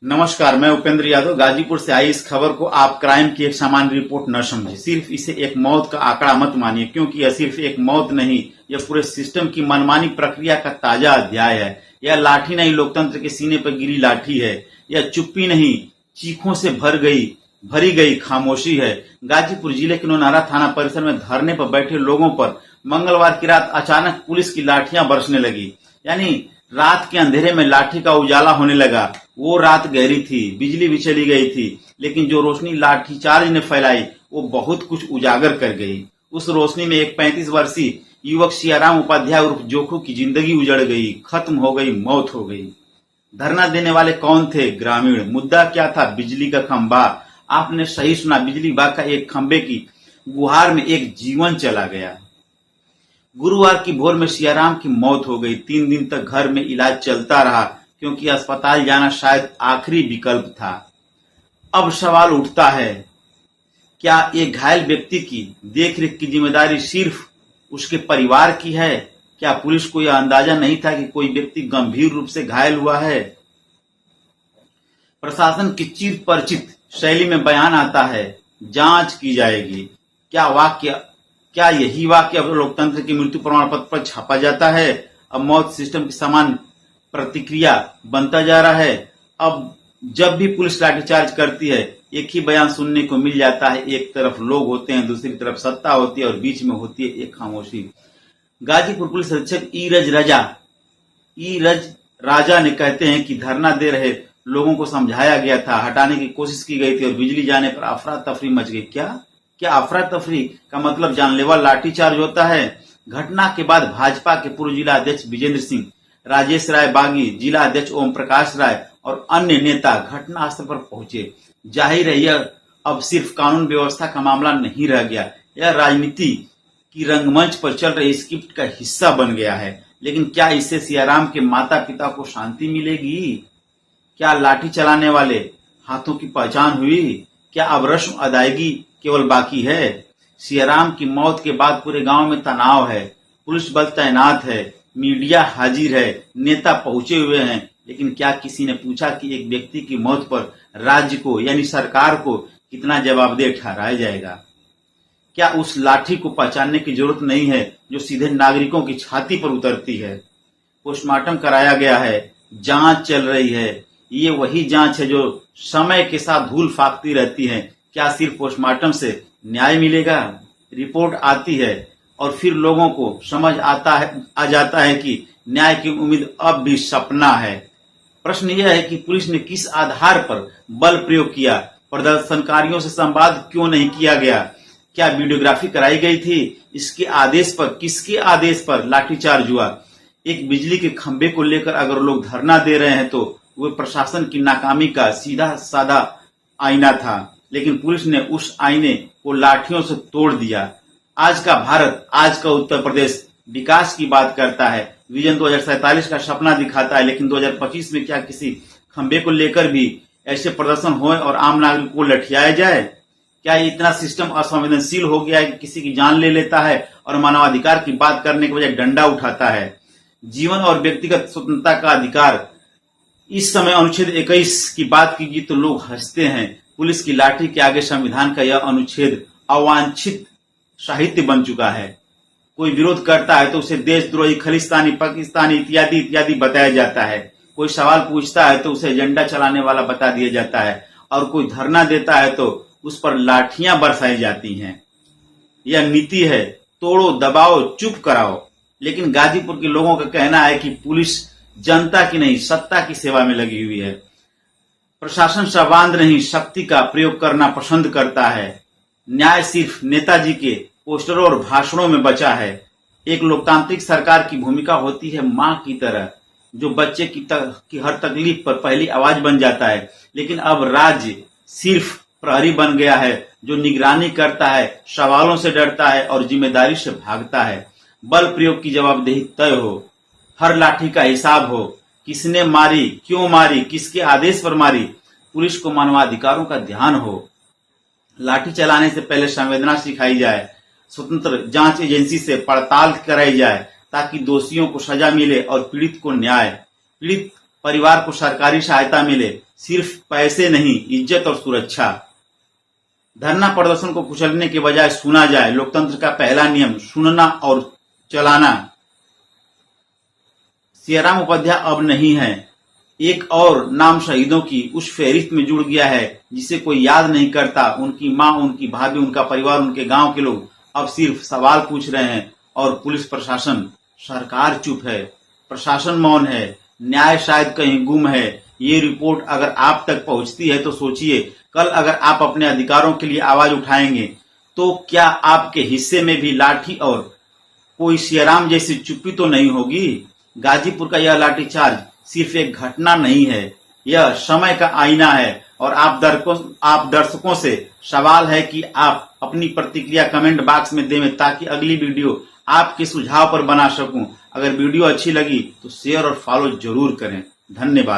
नमस्कार, मैं उपेंद्र यादव गाजीपुर से आई इस खबर को आप क्राइम की एक सामान्य रिपोर्ट न समझे। सिर्फ इसे एक मौत का आंकड़ा मत मानिए, क्योंकि यह सिर्फ एक मौत नहीं, यह पूरे सिस्टम की मनमानी प्रक्रिया का ताजा अध्याय है। यह लाठी नहीं, लोकतंत्र के सीने पर गिरी लाठी है। यह चुप्पी नहीं, चीखों से भरी गई खामोशी है। गाजीपुर जिले के नौनारा थाना परिसर में धरने पर बैठे लोगों पर मंगलवार की रात अचानक पुलिस की लाठियां बरसने लगी। यानी रात के अंधेरे में लाठी का उजाला होने लगा। वो रात गहरी थी, बिजली भी चली गई थी, लेकिन जो रोशनी लाठीचार्ज ने फैलाई वो बहुत कुछ उजागर कर गई। उस रोशनी में एक 35 वर्षीय युवक सियाराम उपाध्याय उर्फ जोखू की जिंदगी उजड़ गई, खत्म हो गई, मौत हो गई। धरना देने वाले कौन थे? ग्रामीण। मुद्दा क्या था? बिजली का खंभा। आपने सही सुना, बिजली विभाग का एक खंभे की गुहार में एक जीवन चला गया। गुरुवार की भोर में सियाराम की मौत हो गई। 3 दिन तक घर में इलाज चलता रहा, क्योंकि अस्पताल जाना शायद आखिरी विकल्प था। अब सवाल उठता है, क्या एक घायल व्यक्ति की देखरेख की जिम्मेदारी सिर्फ उसके परिवार की है? क्या पुलिस को यह अंदाजा नहीं था कि कोई व्यक्ति गंभीर रूप से घायल हुआ है? प्रशासन की चिर परिचित शैली में बयान आता है, जांच की जाएगी। क्या यही वाक्य अब लोकतंत्र की मृत्यु प्रमाण पत्र पर छापा जाता है? अब मौत सिस्टम की समान प्रतिक्रिया बनता जा रहा है। अब जब भी पुलिस लाठीचार्ज करती है, एक ही बयान सुनने को मिल जाता है। एक तरफ लोग होते हैं, दूसरी तरफ सत्ता होती है और बीच में होती है एक खामोशी। गाजीपुर पुलिस अधीक्षक ईरज राजा ने कहते हैं कि धरना दे रहे लोगों को समझाया गया था, हटाने की कोशिश की गई थी और बिजली जाने पर अफरा तफरी मच गई। क्या अफरा तफरी का मतलब जानलेवा लाठीचार्ज होता है? घटना के बाद भाजपा के पूर्व जिला अध्यक्ष विजेंद्र सिंह, राजेश राय बागी, जिला अध्यक्ष ओम प्रकाश राय और अन्य नेता घटनास्थल पर पहुंचे। जाहिर है यह अब सिर्फ कानून व्यवस्था का मामला नहीं रह गया, यह राजनीति की रंगमंच पर चल रही स्क्रिप्ट का हिस्सा बन गया है। लेकिन क्या इससे सियाराम के माता पिता को शांति मिलेगी? क्या लाठी चलाने वाले हाथों की पहचान हुई? क्या अब रस्म अदायगी केवल बाकी है? सियाराम की मौत के बाद पूरे गांव में तनाव है, पुलिस बल तैनात है, मीडिया हाजिर है, नेता पहुंचे हुए हैं। लेकिन क्या किसी ने पूछा कि एक व्यक्ति की मौत पर राज्य को यानी सरकार को कितना जवाबदेह ठहराया जाएगा? क्या उस लाठी को पहचानने की जरूरत नहीं है जो सीधे नागरिकों की छाती पर उतरती है? पोस्टमार्टम कराया गया है, जांच चल रही है। ये वही जांच है जो समय के साथ धूल फाकती रहती है। क्या सिर्फ पोस्टमार्टम से न्याय मिलेगा? रिपोर्ट आती है और फिर लोगों को समझ आ जाता है कि न्याय की उम्मीद अब भी सपना है। प्रश्न यह है कि पुलिस ने किस आधार पर बल प्रयोग किया? प्रदर्शनकारियों से संवाद क्यों नहीं किया गया? क्या वीडियोग्राफी कराई गई थी? इसके आदेश पर, किसके आदेश पर लाठीचार्ज हुआ? एक बिजली के खंभे को लेकर अगर लोग धरना दे रहे हैं तो वह प्रशासन की नाकामी का सीधा साधा आईना था, लेकिन पुलिस ने उस आईने को लाठियों से तोड़ दिया। आज का भारत, आज का उत्तर प्रदेश विकास की बात करता है, विजन 2047 का सपना दिखाता है, लेकिन 2025 में क्या किसी खंबे को लेकर भी ऐसे प्रदर्शन होए और आम नागरिक को लठियाया जाए? क्या इतना सिस्टम असंवेदनशील हो गया है कि किसी की जान ले लेता है और मानवाधिकार की बात करने के बजाय डंडा उठाता है? जीवन और व्यक्तिगत स्वतंत्रता का अधिकार, इस समय अनुच्छेद 21 की बात कीजिए तो लोग हंसते हैं। पुलिस की लाठी के आगे संविधान का यह अनुच्छेद अवांछित साहित्य बन चुका है। कोई विरोध करता है तो उसे देशद्रोही, खलिस्तानी, पाकिस्तानी इत्यादि इत्यादि बताया जाता है। कोई सवाल पूछता है तो उसे एजेंडा चलाने वाला बता दिया जाता है और कोई धरना देता है तो उस पर लाठियां बरसाई जाती हैं। यह नीति है, तोड़ो, दबाओ, चुप कराओ। लेकिन गाजीपुर के लोगों का कहना है कि पुलिस जनता की नहीं, सत्ता की सेवा में लगी हुई है। प्रशासन संवाद नहीं, शक्ति का प्रयोग करना पसंद करता है। न्याय सिर्फ नेताजी के पोस्टरों और भाषणों में बचा है। एक लोकतांत्रिक सरकार की भूमिका होती है मां की तरह, जो बच्चे की हर तकलीफ पर पहली आवाज बन जाता है। लेकिन अब राज्य सिर्फ प्रहरी बन गया है, जो निगरानी करता है, सवालों से डरता है और जिम्मेदारी से भागता है। बल प्रयोग की जवाबदेही तय हो, हर लाठी का हिसाब हो, किसने मारी, क्यों मारी, किसके आदेश पर मारी। पुलिस को मानवाधिकारों का ध्यान हो। लाठी चलाने से पहले संवेदना सिखाई जाए, स्वतंत्र जांच एजेंसी से पड़ताल कराई जाए ताकि दोषियों को सजा मिले और पीड़ित को न्याय। पीड़ित परिवार को सरकारी सहायता मिले, सिर्फ पैसे नहीं, इज्जत और सुरक्षा। धरना प्रदर्शन को कुचलने के बजाय सुना जाए। लोकतंत्र का पहला नियम सुनना और चलाना। सियाराम उपाध्याय अब नहीं है। एक और नाम शहीदों की उस फहरिस्त में जुड़ गया है जिसे कोई याद नहीं करता। उनकी माँ, उनकी भाभी, उनका परिवार, उनके गांव के लोग अब सिर्फ सवाल पूछ रहे हैं और पुलिस प्रशासन, सरकार चुप है, प्रशासन मौन है, न्याय शायद कहीं गुम है। ये रिपोर्ट अगर आप तक पहुंचती है तो सोचिए, कल अगर आप अपने अधिकारों के लिए आवाज उठाएंगे तो क्या आपके हिस्से में भी लाठी और कोई सियाराम जैसी चुप्पी तो नहीं होगी। गाजीपुर का यह लाठीचार्ज सिर्फ एक घटना नहीं है, यह समय का आईना है। और आप दर्शकों से सवाल है कि आप अपनी प्रतिक्रिया कमेंट बॉक्स में दें ताकि अगली वीडियो आपके सुझाव पर बना सकूं। अगर वीडियो अच्छी लगी तो शेयर और फॉलो जरूर करें। धन्यवाद।